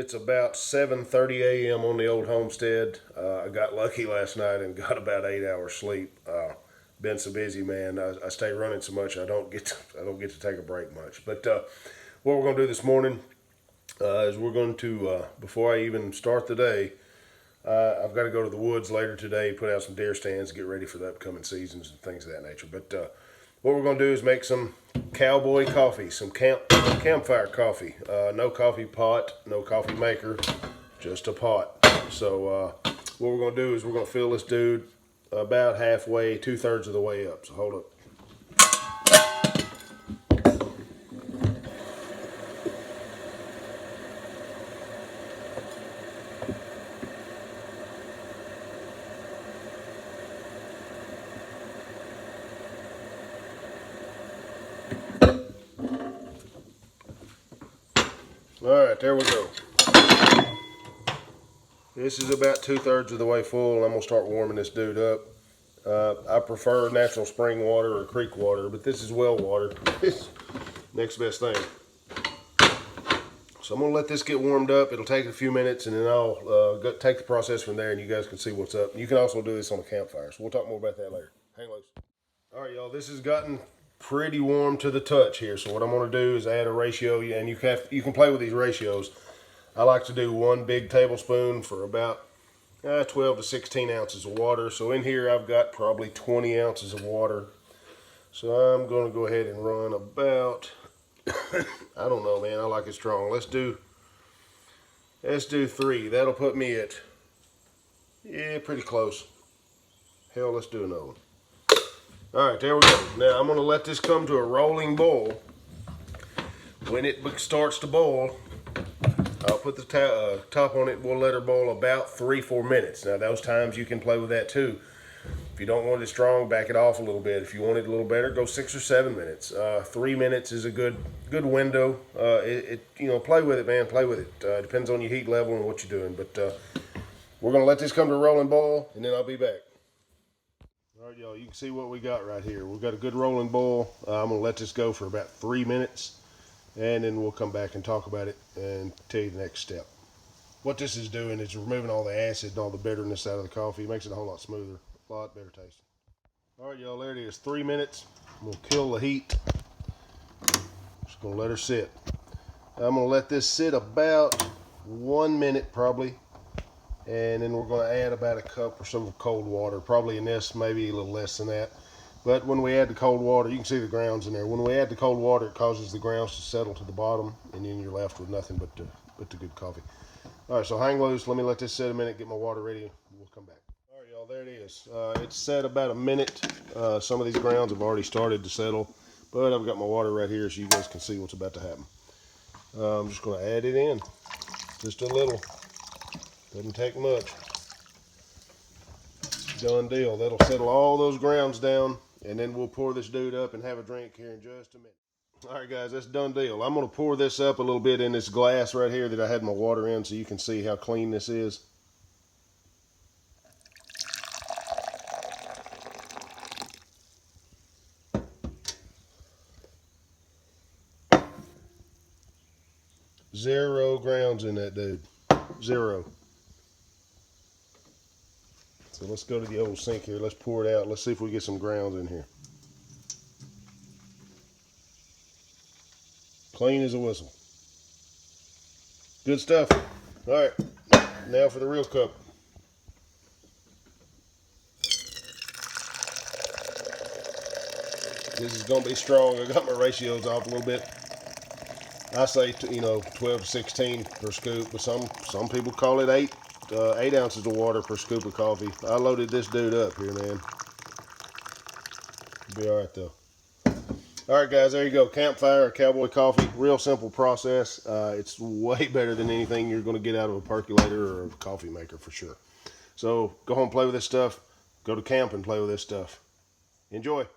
It's about 7:30 a.m. on the old homestead. I got lucky last night and got about 8 hours sleep. Been so busy, man. I stay running so much. I don't get to take a break much. But what we're gonna do this morning is we're going to before I even start the day, I've got to go to the woods later today, put out some deer stands, get ready for the upcoming seasons and things of that nature. But what we're going to do is make some Cowboy coffee, some Campfire coffee. No coffee pot, no coffee maker, just a pot. So what we're going to do is we're going to fill this dude about halfway, 2/3 of the way up. So hold up. All right, there we go. This is about 2/3 of the way full, and I'm gonna start warming this dude up. I prefer natural spring water or creek water, but this is well water. Next best thing. So I'm gonna let this get warmed up. It'll take a few minutes, and then I'll take the process from there, and you guys can see what's up. You can also do this on a campfire, so we'll talk more about that later. Hang loose. All right, y'all. This has gotten pretty warm to the touch here. So what I'm gonna do is add a ratio, and you can play with these ratios. I like to do 1 big tablespoon for about 12 to 16 ounces of water. So in here I've got probably 20 ounces of water. So I'm going to go ahead and run about, I don't know, man, I like it strong. Let's do 3. That'll put me at, yeah, pretty close. Hell, let's do another one. All right, there we go. Now I'm going to let this come to a rolling boil. When it starts to boil, I'll put the top on it. We'll let her boil about 3-4 minutes. Now, those times you can play with that too. If you don't want it strong, back it off a little bit. If you want it a little better, go 6 or 7 minutes. 3 minutes is a good window. Play with it, man. Play with it. Depends on your heat level and what you're doing. But we're gonna let this come to a rolling boil, and then I'll be back. All right, y'all. You can see what we got right here. We've got a good rolling boil. I'm gonna let this go for about 3 minutes. And then we'll come back and talk about it and tell you the next step. What this is doing is removing all the acid and all the bitterness out of the coffee. It makes it a whole lot smoother, a lot better tasting. All right, y'all, there it is, 3 minutes. I'm gonna kill the heat. Just gonna let her sit. I'm gonna let this sit about 1 minute probably. And then we're gonna add about a cup or so of cold water. Probably in this, maybe a little less than that. But when we add the cold water, you can see the grounds in there. When we add the cold water, it causes the grounds to settle to the bottom, and then you're left with nothing but the good coffee. All right, so hang loose. Let me let this sit a minute, get my water ready, and we'll come back. All right, y'all, there it is. It's set about a minute. Some of these grounds have already started to settle, but I've got my water right here so you guys can see what's about to happen. I'm just going to add it in, just a little. Doesn't take much. Done deal. That'll settle all those grounds down. And then we'll pour this dude up and have a drink here in just a minute. All right, guys, that's done deal. I'm going to pour this up a little bit in this glass right here that I had my water in so you can see how clean this is. Zero grounds in that dude. Zero. So let's go to the old sink here. Let's pour it out. Let's see if we get some grounds in here. Clean as a whistle. Good stuff. All right, now for the real cup. This is gonna be strong. I got my ratios off a little bit. I say 12 to 16 per scoop, but some people call it 8 ounces of water per scoop of coffee. I loaded this dude up here, man. Be all right though. All right, guys, there you go. Campfire, Cowboy coffee. Real simple process. It's way better than anything you're going to get out of a percolator or a coffee maker for sure. So go home and play with this stuff. Go to camp and play with this stuff. Enjoy.